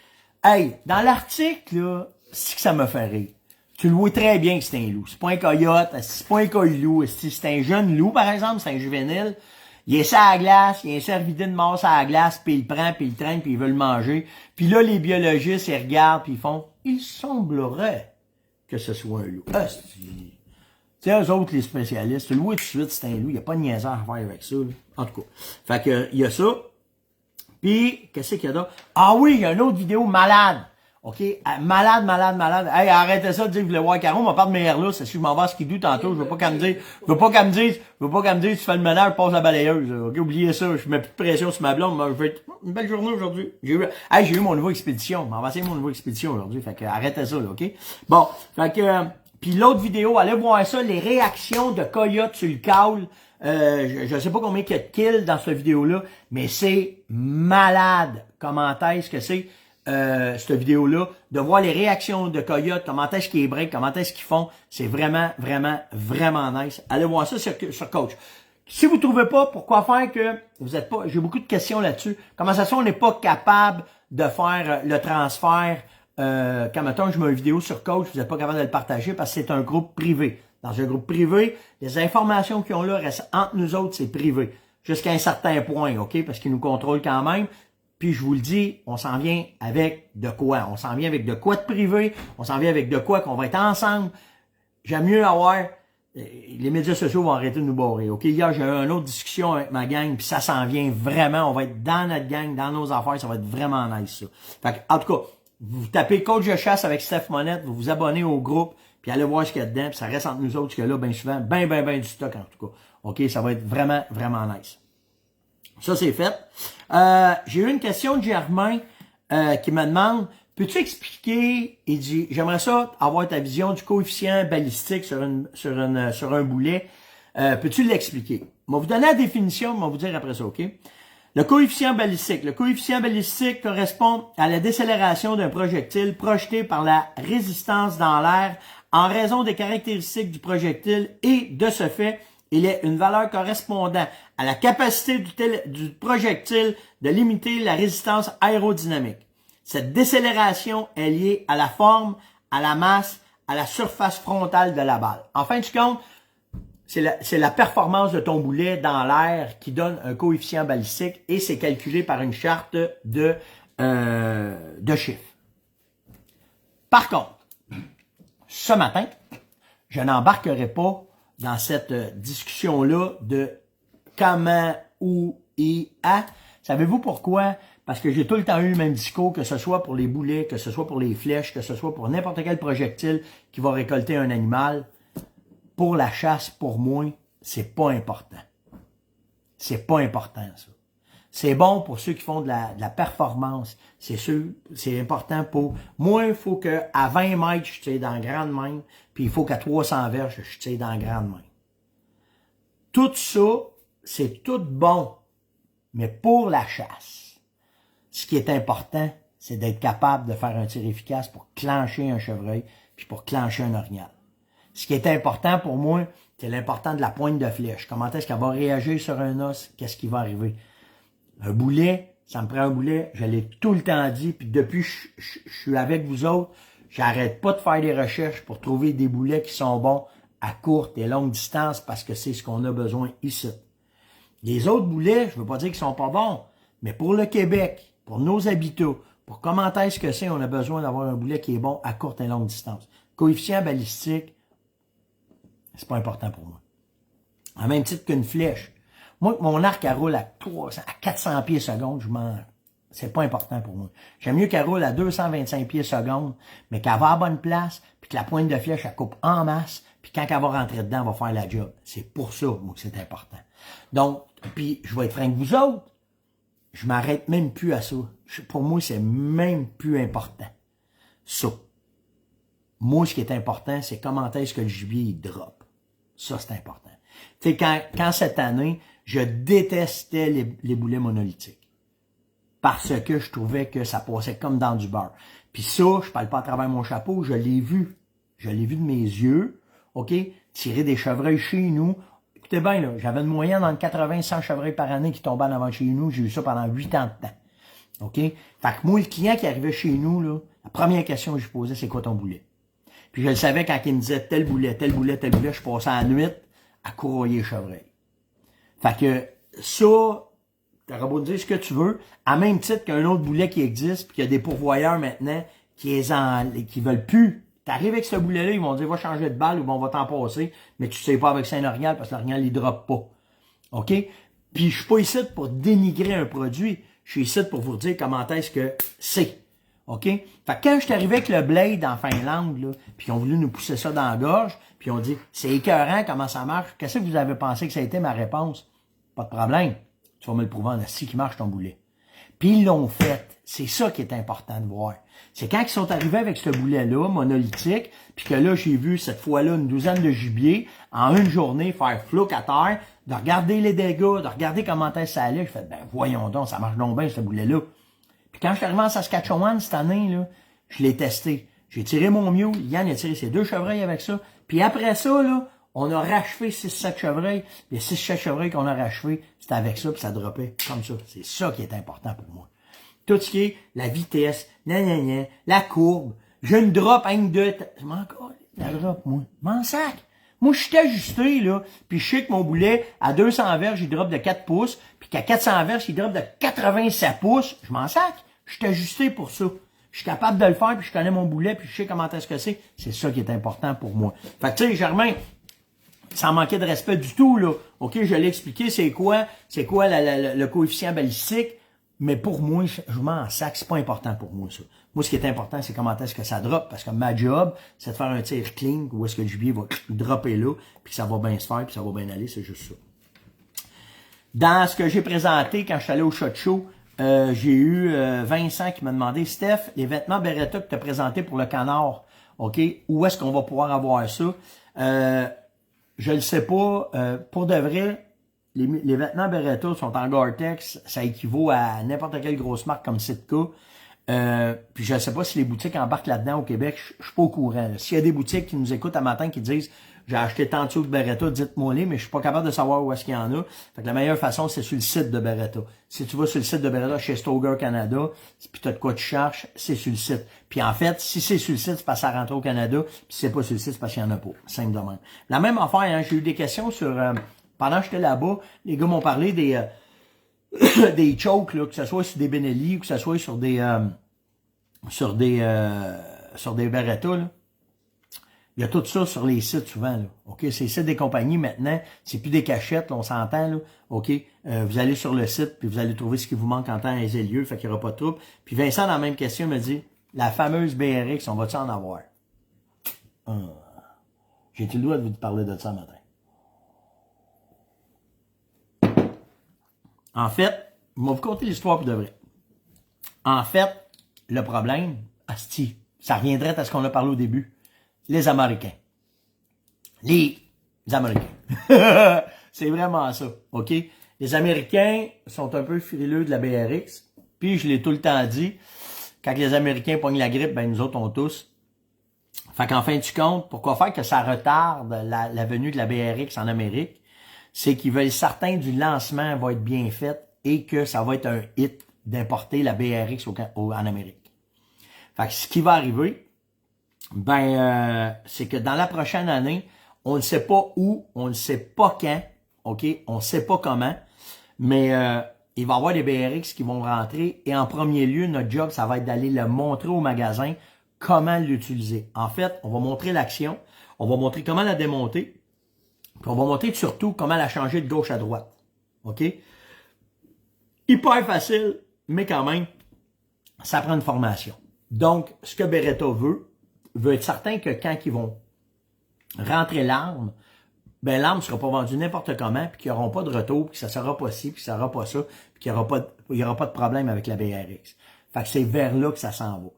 Hey, dans l'article, là, c'est que ça me fait rire. Tu le vois très bien que c'est un loup. C'est pas un coyote, c'est pas un coyote, c'est un jeune loup, par exemple, c'est un juvénile. Il est sur la glace, il y a un cervidé de mort sur la glace, puis il le prend, puis il le traîne, puis il veut le manger. Puis là, les biologistes, ils regardent, puis ils font, il semblerait que ce soit un loup. Tu sais, eux autres, les spécialistes, tu le vois tout de suite, c'est un loup, il n'y a pas de niaiseur à faire avec ça, là. En tout cas. Fait que, il y a ça. Puis, qu'est-ce qu'il y a d'autre? Ah oui, il y a une autre vidéo malade. OK? Malade. Hey, arrêtez ça de dire que vous voulez voir Caro, on va pas de meilleur là, c'est si je m'en vais à Skidoo tantôt, je veux pas qu'elle me dise, tu fais le ménage, passe la balayeuse, OK? Oubliez ça, je mets plus de pression sur ma blonde, moi, je vais être une belle journée aujourd'hui. J'ai eu mon nouveau expédition, m'en va essayer mon nouveau expédition aujourd'hui, fait que arrêtez ça, là, OK? Bon, fait que, puis l'autre vidéo, allez voir ça, les réactions de coyotes sur le caule. Je sais pas combien il y a de kills dans cette vidéo-là, mais c'est malade. Comment est-ce que c'est? Cette vidéo-là, de voir les réactions de coyotes, comment est-ce qu'ils break, comment est-ce qu'ils font, c'est vraiment nice. Allez voir ça sur Coach. Si vous trouvez pas pourquoi faire que vous êtes pas, j'ai beaucoup de questions là-dessus. Comment ça se fait on n'est pas capable de faire le transfert, quand mettons je mets une vidéo sur Coach, vous n'êtes pas capable de le partager parce que c'est un groupe privé. Dans un groupe privé, les informations qu'ils ont là restent entre nous autres, c'est privé. Jusqu'à un certain point, OK? Parce qu'ils nous contrôlent quand même. Puis je vous le dis, on s'en vient avec de quoi? On s'en vient avec de quoi de privé? On s'en vient avec de quoi qu'on va être ensemble? J'aime mieux avoir... Les médias sociaux vont arrêter de nous barrer, OK? Hier, j'ai eu une autre discussion avec ma gang, puis ça s'en vient vraiment. On va être dans notre gang, dans nos affaires, ça va être vraiment nice, ça. Fait que, en tout cas, vous tapez Coach de chasse avec Steph Monette, vous vous abonnez au groupe, puis allez voir ce qu'il y a dedans, puis ça reste entre nous autres, parce que là, bien souvent, ben du stock, en tout cas. OK? Ça va être vraiment nice. Ça, c'est fait. J'ai eu une question de Germain qui me demande, peux-tu expliquer, il dit, j'aimerais ça avoir ta vision du coefficient balistique sur un boulet. Peux-tu l'expliquer? Je vais vous donner la définition, je vais vous dire après ça, OK? Le coefficient balistique. Le coefficient balistique correspond à la décélération d'un projectile projeté par la résistance dans l'air en raison des caractéristiques du projectile et, de ce fait, il est une valeur correspondant à la capacité du projectile de limiter la résistance aérodynamique. Cette décélération est liée à la forme, à la masse, à la surface frontale de la balle. En fin de compte, c'est la performance de ton boulet dans l'air qui donne un coefficient balistique et c'est calculé par une charte de chiffres. Par contre, ce matin, je n'embarquerai pas dans cette discussion-là de comment, où et à. Savez-vous pourquoi? Parce que j'ai tout le temps eu le même discours, que ce soit pour les boulets, que ce soit pour les flèches, que ce soit pour n'importe quel projectile qui va récolter un animal. Pour la chasse, pour moi, c'est pas important. C'est pas important, ça. C'est bon pour ceux qui font de la performance. C'est important pour... Moi, il faut qu'à 20 mètres, je tire dans la grande main, puis il faut qu'à 300 verges, je tire dans la grande main. Tout ça, c'est tout bon, mais pour la chasse, ce qui est important, c'est d'être capable de faire un tir efficace pour clencher un chevreuil, puis pour clencher un orignal. Ce qui est important pour moi, c'est l'important de la pointe de flèche. Comment est-ce qu'elle va réagir sur un os? Qu'est-ce qui va arriver? Un boulet, ça me prend un boulet, je l'ai tout le temps dit, puis depuis que je suis avec vous autres, j'arrête pas de faire des recherches pour trouver des boulets qui sont bons à courte et longue distance parce que c'est ce qu'on a besoin ici. Les autres boulets, je veux pas dire qu'ils sont pas bons, mais pour le Québec, pour nos habitats, pour comment est-ce que c'est, on a besoin d'avoir un boulet qui est bon à courte et longue distance. Coefficient balistique, c'est pas important pour moi. En même titre qu'une flèche. Moi, mon arc, elle roule à 400 pieds seconde, c'est pas important pour moi. J'aime mieux qu'elle roule à 225 pieds seconde, mais qu'elle va à la bonne place, puis que la pointe de flèche, elle coupe en masse, puis quand elle va rentrer dedans, elle va faire la job. C'est pour ça, moi, que c'est important. Donc, puis je vais être franc avec vous autres, je m'arrête même plus à ça. Pour moi, c'est même plus important. Ça. Moi, ce qui est important, c'est comment est-ce que le gibier, il drop. Ça, c'est important. Tu sais, quand cette année, je détestais les boulets monolithiques. Parce que je trouvais que ça passait comme dans du beurre. Puis ça, je parle pas à travers mon chapeau, je l'ai vu. Je l'ai vu de mes yeux, OK? Tirer des chevreuils chez nous. Écoutez bien, là, j'avais une moyenne entre 80 et 100 chevreuils par année qui tombaient en avant chez nous. J'ai eu ça pendant 8 ans de temps. OK? Fait que moi, le client qui arrivait chez nous, là, la première question que je posais, c'est quoi ton boulet? Puis je le savais quand il me disait tel boulet, tel boulet, tel boulet, je passais à la nuit à courroyer les chevreuils. Fait que ça, t'auras beau dire ce que tu veux, à même titre qu'un autre boulet qui existe, puis qu'il y a des pourvoyeurs maintenant qui veulent plus. T'arrives avec ce boulet-là, ils vont dire va changer de balle ou bon, on va t'en passer, mais tu sais pas avec Saint-Orignal parce que l'orignal, il drop pas. OK? Puis je suis pas ici pour dénigrer un produit, je suis ici pour vous dire comment est-ce que c'est. OK? Fait que quand je suis arrivé avec le Blade en Finlande, là, puis ils ont voulu nous pousser ça dans la gorge, puis ils ont dit c'est écœurant comment ça marche. Qu'est-ce que vous avez pensé que ça a été ma réponse? Pas de problème. Tu vas me le prouver en assis qui marche ton boulet. Puis ils l'ont fait. C'est ça qui est important de voir. C'est quand ils sont arrivés avec ce boulet-là, monolithique, puis que là, j'ai vu cette fois-là une douzaine de gibiers en une journée faire flouk à terre, de regarder les dégâts, de regarder comment est-ce que ça allait. Je fais, ben voyons donc, ça marche donc bien ce boulet-là. Puis quand je suis arrivé en Saskatchewan cette année, là, je l'ai testé. J'ai tiré mon mieux, Yann a tiré ses 2 chevreuils avec ça. Puis après ça, là, on a rachevé 6-7 chevreuils. Les 6-7 chevreuils qu'on a rachevés, c'était avec ça, puis ça droppait comme ça. C'est ça qui est important pour moi. Tout ce qui est la vitesse, la courbe. J'ai une drop, je m'en colle, la drop, moi. M'en sac. Moi, je suis ajusté, là, puis je sais que mon boulet, à 200 verges, il drop de 4 pouces, puis qu'à 400 verges, il drop de 87 pouces. Je m'en sac. Je suis ajusté pour ça. Je suis capable de le faire, puis je connais mon boulet, puis je sais comment est-ce que c'est. C'est ça qui est important pour moi. Fait que, tu sais, Germain, sans manquer de respect du tout, là. OK, je l'ai expliqué, c'est quoi le coefficient balistique, mais pour moi, je m'en sac, c'est pas important pour moi, ça. Moi, ce qui est important, c'est comment est-ce que ça drop, parce que ma job, c'est de faire un tir clean, où est-ce que le gibier va dropper là, puis que ça va bien se faire, puis ça va bien aller, c'est juste ça. Dans ce que j'ai présenté, quand je suis allé au SHOT Show, j'ai eu Vincent qui m'a demandé, Steph, les vêtements Beretta que tu as présentés pour le canard, OK, où est-ce qu'on va pouvoir avoir ça? Je le sais pas, pour de vrai, les vêtements Beretta sont en Gore-Tex, ça équivaut à n'importe quelle grosse marque comme Sitka. Puis je ne sais pas si les boutiques embarquent là-dedans au Québec, je suis pas au courant. S'il y a des boutiques qui nous écoutent à matin qui disent j'ai acheté tant de sous de Beretta, dites-moi les, mais je suis pas capable de savoir où est-ce qu'il y en a. Fait que la meilleure façon, c'est sur le site de Beretta. Si tu vas sur le site de Beretta chez Stoeger Canada, puis tu as de quoi tu cherches, c'est sur le site. Puis en fait, si c'est sur le site, c'est parce que ça rentre au Canada, puis si c'est pas sur le site, c'est parce qu'il y en a pas. Simple de même. La même affaire, hein, j'ai eu des questions sur pendant que j'étais là-bas, les gars m'ont parlé des des chokes, là, que ce soit sur des Benelli ou que ce soit sur des Beretta, là. Il y a tout ça sur les sites souvent, là. OK? C'est les sites des compagnies maintenant. C'est plus des cachettes, là, on s'entend, là. OK? Vous allez sur le site, puis vous allez trouver ce qui vous manque en temps et lieu, fait qu'il n'y aura pas de trouble. Puis Vincent, dans la même question, me dit, la fameuse BRX, on va-tu en avoir? J'ai-tu le droit de vous parler de ça matin? En fait, je vais vous conter l'histoire pour de vrai. En fait, le problème, asti, ça reviendrait à ce qu'on a parlé au début. Les Américains. Les Américains. C'est vraiment ça, OK? Les Américains sont un peu frileux de la BRX, puis je l'ai tout le temps dit, quand les Américains pognent la grippe, ben nous autres, on tous. Fait qu'en fin du compte, pourquoi faire que ça retarde la venue de la BRX en Amérique? C'est qu'ils veulent certains du lancement va être bien fait et que ça va être un hit d'importer la BRX en Amérique. Fait que ce qui va arriver, c'est que dans la prochaine année, on ne sait pas où, on ne sait pas quand, OK? On ne sait pas comment, mais il va y avoir des BRX qui vont rentrer et en premier lieu, notre job, ça va être d'aller le montrer au magasin comment l'utiliser. En fait, on va montrer l'action, on va montrer comment la démonter, puis on va montrer surtout comment la changer de gauche à droite. OK? Hyper facile, mais quand même, ça prend une formation. Donc, ce que Beretta veut être certain que quand ils vont rentrer l'arme, ben l'arme ne sera pas vendue n'importe comment, puis qu'ils n'auront pas de retour, puis que ça sera pas ci, puis ça sera pas ça, puis qu'il n'y aura pas de problème avec la BRX. Fait que c'est vers là que ça s'en va.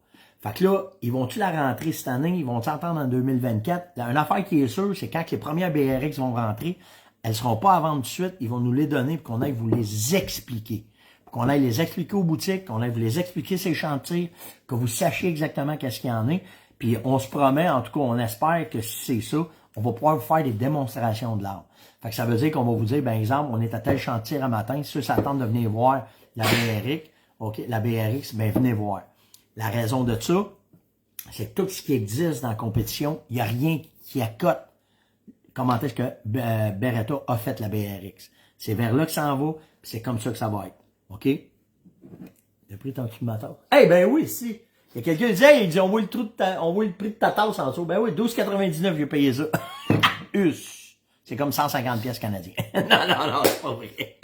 Fait que là, ils vont-tu la rentrer cette année? Ils vont s'entendre en 2024? Une affaire qui est sûre, c'est quand les premières BRX vont rentrer, elles seront pas à vendre tout de suite, ils vont nous les donner pour qu'on aille vous les expliquer. Pour qu'on aille les expliquer aux boutiques, qu'on aille vous les expliquer ces chantiers, que vous sachiez exactement qu'est-ce qu'il y en a. Puis on se promet, en tout cas, on espère que si c'est ça, on va pouvoir vous faire des démonstrations de l'arme. Fait que ça veut dire qu'on va vous dire, par exemple, on est à tel chantier un matin, ceux qui s'attendent de venir voir la BRX, OK, la BRX, ben venez voir. La raison de ça, c'est que tout ce qui existe dans la compétition, il n'y a rien qui accote comment est-ce que Beretta a fait la BRX. C'est vers là que ça en va, puis c'est comme ça que ça va être. OK? J'ai pris ton petit matin. Eh ben oui, si. Il y a quelqu'un qui dit, hey, il dit, on voit le prix de ta tasse en dessous. Ben oui, 12,99, j'ai payé ça. Us. C'est comme 150 pièces canadiens. non, c'est pas vrai.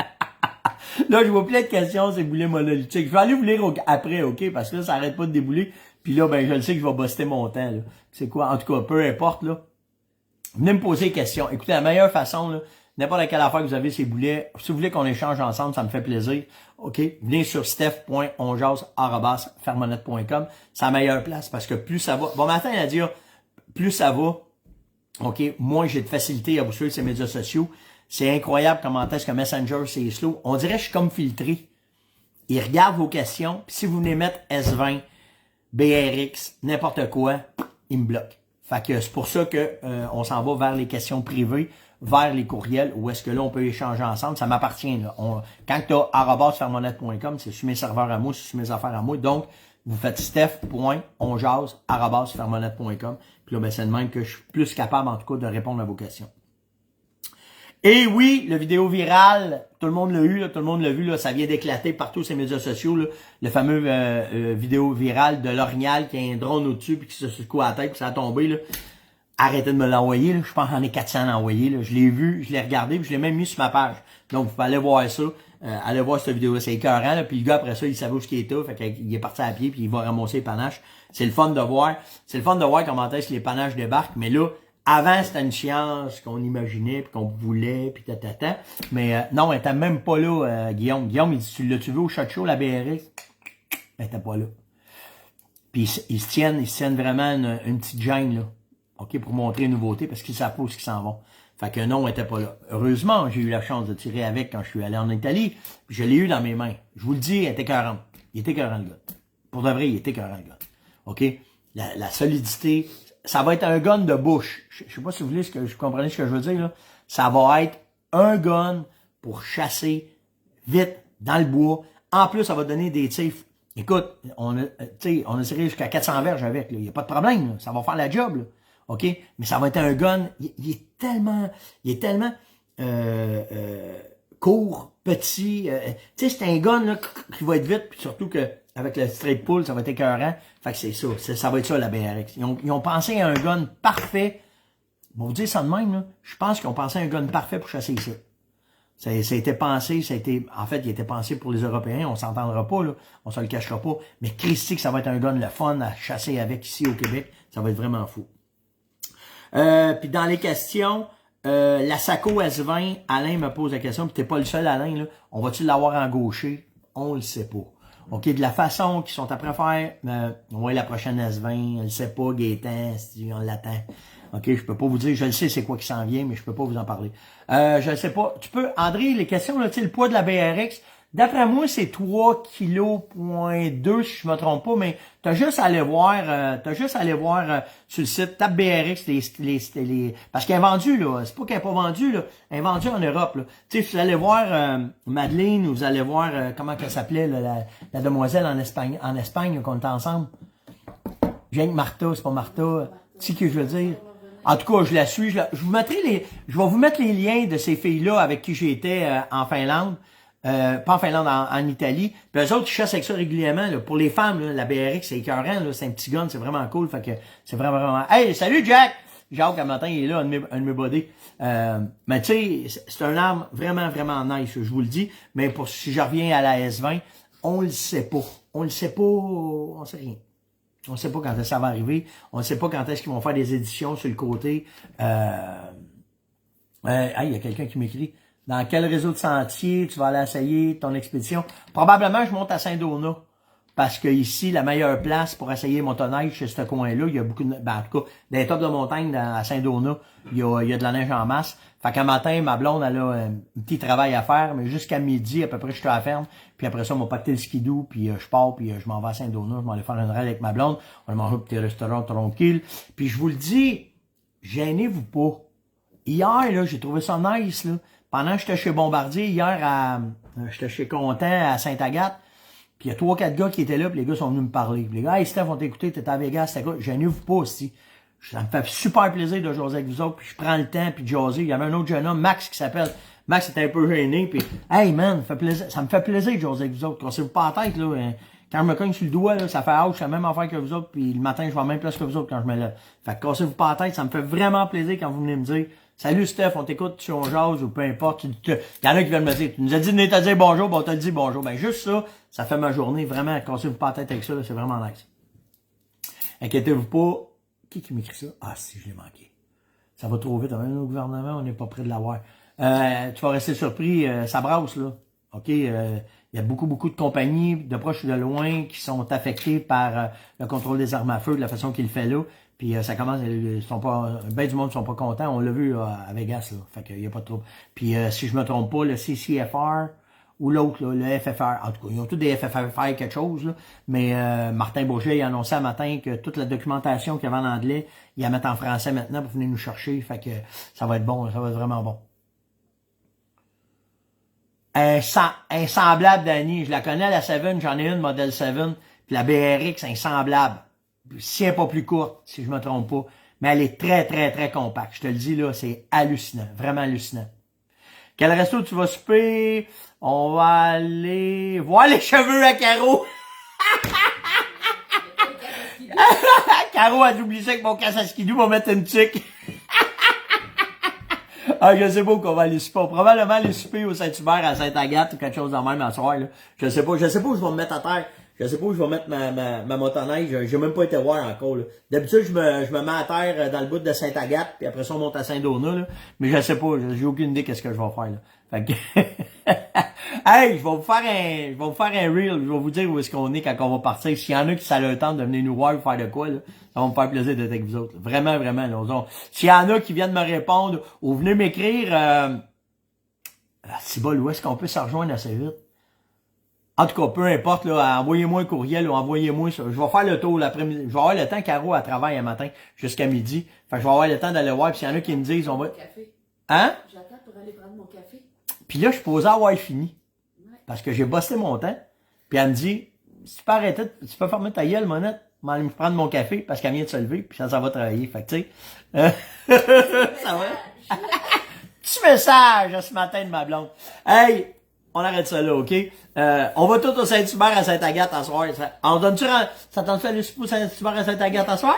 Là, je vois plein de questions, ces boulets monolithiques. Je vais aller vous lire après, OK? Parce que là, ça arrête pas de débouler. Puis là, ben, je le sais que je vais buster mon temps, là. C'est quoi? En tout cas, peu importe, là. Venez me poser des questions. Écoutez, la meilleure façon, là, n'importe quelle affaire que vous avez ces boulets, si vous voulez qu'on échange ensemble, ça me fait plaisir. OK? Venez sur steph.onjase@fermonette.com. C'est la meilleure place parce que plus ça va. Bon matin à dire, plus ça va. OK? Moi, j'ai de facilité à vous suivre ces médias sociaux. C'est incroyable comment est-ce que Messenger, c'est slow. On dirait que je suis comme filtré. Il regarde vos questions, puis si vous venez mettre S20, BRX, n'importe quoi, il me bloque. Fait que c'est pour ça que on s'en va vers les questions privées, vers les courriels, où est-ce que là, on peut échanger ensemble. Ça m'appartient, là. Quand tu as @fermonette.com, c'est sur mes serveurs à moi, c'est sur mes affaires à moi. Donc, vous faites steph.onjase@fermonette.com. Puis là, ben, c'est de même que je suis plus capable, en tout cas, de répondre à vos questions. Et oui, le vidéo virale, tout le monde l'a eu, là, tout le monde l'a vu, là, ça vient d'éclater partout sur les médias sociaux, là, le fameux vidéo virale de l'Orignal qui a un drone au-dessus puis qui se secoue à la tête puis ça a tombé. Là. Arrêtez de me l'envoyer, là. Je pense qu'il y en a 400 à envoyer. Là. Je l'ai vu, je l'ai regardé puis je l'ai même mis sur ma page. Donc, vous pouvez aller voir ça, aller voir cette vidéo-là, c'est écœurant. Là. Puis le gars, après ça, il savait où ce qu'il était, fait qu'il est parti à pied puis il va ramasser les panaches. C'est le fun de voir. C'est le fun de voir comment est-ce que les panaches débarquent, mais là, avant, c'était une science qu'on imaginait, puis qu'on voulait, puis tatata. Mais non, elle était même pas là, Guillaume. Guillaume, il dit, tu l'as-tu vu au Shot Show, la BRX? Elle était pas là. Puis ils se tiennent vraiment une petite gêne, là. OK, pour montrer une nouveauté, parce qu'ils savent pas où ils s'en vont. Fait que non, elle était pas là. Heureusement, j'ai eu la chance de tirer avec quand je suis allé en Italie. Puis je l'ai eu dans mes mains. Je vous le dis, elle était 40. Il était 40 le gars. Pour de vrai, il était 40 le gars. OK? La solidité, ça va être un gun de bouche. Je sais pas si vous voulez vous comprenez ce que je veux dire, là. Ça va être un gun pour chasser vite dans le bois. En plus, ça va donner des tirs. Écoute, on a tiré jusqu'à 400 verges avec, il n'y a pas de problème, là. Ça va faire la job, là. OK? Mais ça va être un gun, il est tellement court, petit. Tu sais, c'est un gun là, qui va être vite, puis surtout que avec le straight pull, ça va être écœurant. Fait que c'est ça, ça va être ça la BRX. Ils ont pensé à un gun parfait. On va vous dire ça de même, là. Je pense qu'ils ont pensé à un gun parfait pour chasser ici. Ça a été pensé, en fait, il a été pensé pour les Européens, on s'entendra pas, là, on se le cachera pas, mais Christy que ça va être un gun le fun à chasser avec ici au Québec, ça va être vraiment fou. Puis dans les questions, la Saco S20, Alain me pose la question, puis t'es pas le seul Alain, là, on va-tu l'avoir en gaucher? On le sait pas. OK, de la façon qu'ils sont après faire, ouais, la prochaine S20, on le sait pas, Gaétan, si on l'attend. OK, je peux pas vous dire, je le sais c'est quoi qui s'en vient, mais je peux pas vous en parler. Je le sais pas. Tu peux, André, les questions, là, tu sais, le poids de la BRX, d'après moi, c'est 3,2 kg, si je me trompe pas, mais t'as juste à aller voir, sur le site, tape BRX, parce qu'elle est vendue, là. C'est pas qu'elle est pas vendue, là. Elle est vendue en Europe, là. Tu sais, vous allez voir, Madeleine, vous allez voir, comment qu'elle s'appelait, là, la demoiselle en Espagne, qu'on était ensemble. Je viens que Martha, c'est pas Martha. Tu sais que je veux dire? En tout cas, je la suis. Je vais vous mettre les liens de ces filles-là avec qui j'étais en Finlande. Pas en Finlande, en Italie. Puis eux autres, ils chassent avec ça régulièrement. Là. Pour les femmes, là, la BRX, c'est écœurant. Là, c'est un petit gun, c'est vraiment cool. Fait que c'est vraiment... Hey, salut Jack! Jacques, un matin, il est là, un de mes buddies. Mais tu sais, c'est un arme vraiment, vraiment nice, je vous le dis. Mais pour si je reviens à la S20, on le sait pas. On le sait pas, on sait rien. On ne sait pas quand est-ce que ça va arriver. On ne sait pas quand est-ce qu'ils vont faire des éditions sur le côté. Il y a quelqu'un qui m'écrit. Dans quel réseau de sentier tu vas aller essayer ton expédition? Probablement, je monte à Saint-Donat. Parce que ici, la meilleure place pour essayer motoneige, c'est ce coin-là. Il y a beaucoup de... Ben, en tout cas, dans les tops de montagne, à Saint-Donat, il y a de la neige en masse. Fait qu'un matin, ma blonde, elle a un petit travail à faire, mais jusqu'à midi, à peu près, je suis à la ferme. Puis après ça, on m'a pacté le skidoo, puis je pars, puis je m'en vais à Saint-Donat. Je m'en vais faire une raid avec ma blonde. On va manger un petit restaurant tranquille. Puis je vous le dis, gênez-vous pas. Hier, là, j'ai trouvé ça nice, là. Pendant que j'étais chez Bombardier, hier, j'étais chez Content, à Sainte-Agathe. Puis il y a 3-4 gars qui étaient là, puis les gars sont venus me parler. Puis les gars, hey Steph, on t'a écouté, t'étais à Vegas, c'était quoi? Gênez-vous pas aussi. Ça me fait super plaisir de jaser avec vous autres, puis je prends le temps, puis de jaser. Il y avait un autre jeune homme, Max, qui s'appelle. Max était un peu gêné, puis hey man, ça me fait plaisir de jaser avec vous autres. Cassez-vous pas la tête, là. Quand je me cogne sur le doigt, là, ça fait je fais la même affaire que vous autres, puis le matin, je vais en même place que vous autres quand je me lève. Fait que cassez-vous pas la tête, ça me fait vraiment plaisir quand vous venez me dire salut Steph, on t'écoute sur on jase ou peu importe. Il y en a qui viennent me dire, tu nous as dit de venir te dire bonjour, ben on t'a dit bonjour. Ben juste ça fait ma journée, vraiment, cassez-vous pas la tête avec ça, c'est vraiment nice. Inquiétez-vous pas. Qui m'écrit ça? Ah si, je l'ai manqué. Ça va trop vite, même au gouvernement, on n'est pas près de l'avoir. Tu vas rester surpris, ça brasse, là. OK? Il y a beaucoup de compagnies, de proche ou de loin, qui sont affectées par le contrôle des armes à feu, de la façon qu'il le fait là. Puis ça commence, ben du monde ne sont pas contents. On l'a vu à Vegas, là. Fait qu'il n'y a pas de trouble. Puis si je me trompe pas, le CCFR ou l'autre, le FFR, en tout cas, ils ont tous des FFR quelque chose, là. Mais Martin Bourget a annoncé un matin que toute la documentation qu'il y avait en anglais, ils la mettent en français maintenant pour venir nous chercher. Fait que ça va être bon, ça va être vraiment bon. Un semblable, Danny. Je la connais, la 7, j'en ai une, modèle 7. Puis la BRX, un semblable. Si elle n'est pas plus courte, si je me trompe pas. Mais elle est très, très, très compacte. Je te le dis, là, c'est hallucinant. Vraiment hallucinant. Quel resto tu vas souper? On va aller voir les cheveux à Caro. Caro a oublié ça avec mon casse à skidoo va mettre une tique. Je sais pas où qu'on va aller souper. Probablement aller souper au Saint-Hubert à Sainte-Agathe ou quelque chose de même à soir, là. Je sais pas où je vais me mettre à terre. Je sais pas où je vais mettre ma motoneige. J'ai même pas été voir encore, là. D'habitude, je me mets à terre dans le bout de Sainte-Agathe, puis après ça, on monte à Saint-Donat, là. Mais je sais pas, j'ai aucune idée qu'est-ce que je vais faire, là. Fait que Hey, je vais vous faire un reel, je vais vous dire où est-ce qu'on est quand on va partir. S'il y en a qui ça a le temps de venir nous voir ou faire de quoi, là, ça va me faire plaisir d'être avec vous autres. Là. Vraiment, vraiment. Là, s'il y en a qui viennent me répondre ou venez m'écrire, c'est bon, où est-ce qu'on peut se rejoindre assez vite? En tout cas, peu importe, là, envoyez-moi un courriel ou envoyez-moi ça. Je vais faire le tour l'après-midi. Je vais avoir le temps, Caro, à travail un matin jusqu'à midi. Fait que je vais avoir le temps d'aller voir. Puis s'il y en a qui me disent, on va... Café. Hein? J'attends pour aller prendre mon café. Puis là, je suis posé avoir fini. Ouais. Parce que j'ai bossé mon temps. Puis elle me dit, si tu peux arrêter, tu peux fermer ta gueule, monette, m'aller me prendre mon café parce qu'elle vient de se lever. Puis ça va travailler. Fait que tu sais, ça va. Petit message ce matin de ma blonde. Hey! On arrête ça là, OK? On va tous au Saint-Hubert à Sainte-Agathe à soir. On donne-tu... Ça tente-tu aller souper au Saint-Hubert à Sainte-Agathe à soir?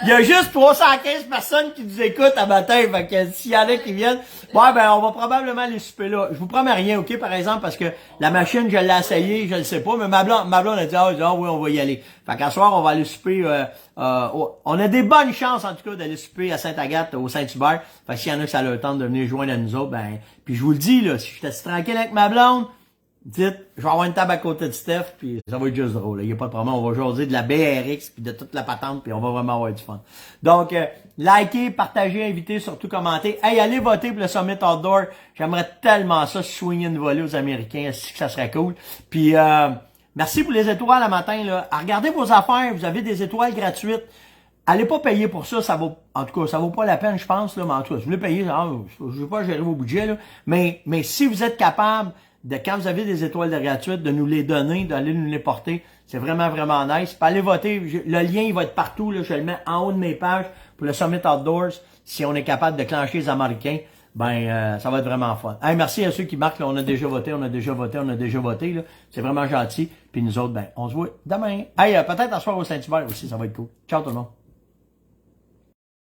Il y a juste 315 personnes qui nous écoutent à matin. Fait que s'il y en a qui viennent, ouais, ben, on va probablement aller souper là. Je vous promets rien, OK, par exemple, parce que la machine, je l'ai essayé, je le sais pas, mais ma blonde a dit, ah oui, on va y aller. Fait qu'à soir, on va aller souper, on a des bonnes chances, en tout cas, d'aller souper à Sainte-Agathe, au Saint-Hubert. Fait que s'il y en a qui ça a le temps de venir joindre à nous autres, ben, puis je vous le dis, là, si je suis tranquille avec ma blonde, dites, je vais avoir une table à côté de Steph, puis ça va être juste drôle. Il n'y a pas de problème. On va jaser de la BRX, puis de toute la patente, puis on va vraiment avoir du fun. Donc, likez, partagez, invitez, surtout commentez. Hey, allez voter pour le Summit Outdoor. J'aimerais tellement ça, swinger une volée aux Américains. Est-ce que ça serait cool? Puis, merci pour les étoiles à matin, là. Regardez vos affaires. Vous avez des étoiles gratuites. Allez pas payer pour ça, ça vaut, en tout cas, ça vaut pas la peine, je pense, là, mais en tout cas, si vous voulez payer, je vais pas gérer vos budgets, là. Mais si vous êtes capable de, quand vous avez des étoiles de gratuites, de nous les donner, d'aller nous les porter, c'est vraiment, vraiment nice. Puis allez voter, le lien, il va être partout, là, je le mets en haut de mes pages pour le Summit Outdoors. Si on est capable de clencher les Américains, ben, ça va être vraiment fun. Hey, merci à ceux qui marquent, là, on a déjà voté, là. C'est vraiment gentil. Puis nous autres, ben, on se voit demain. Hey, peut-être à soir au Saint-Hubert aussi, ça va être cool. Ciao tout le monde.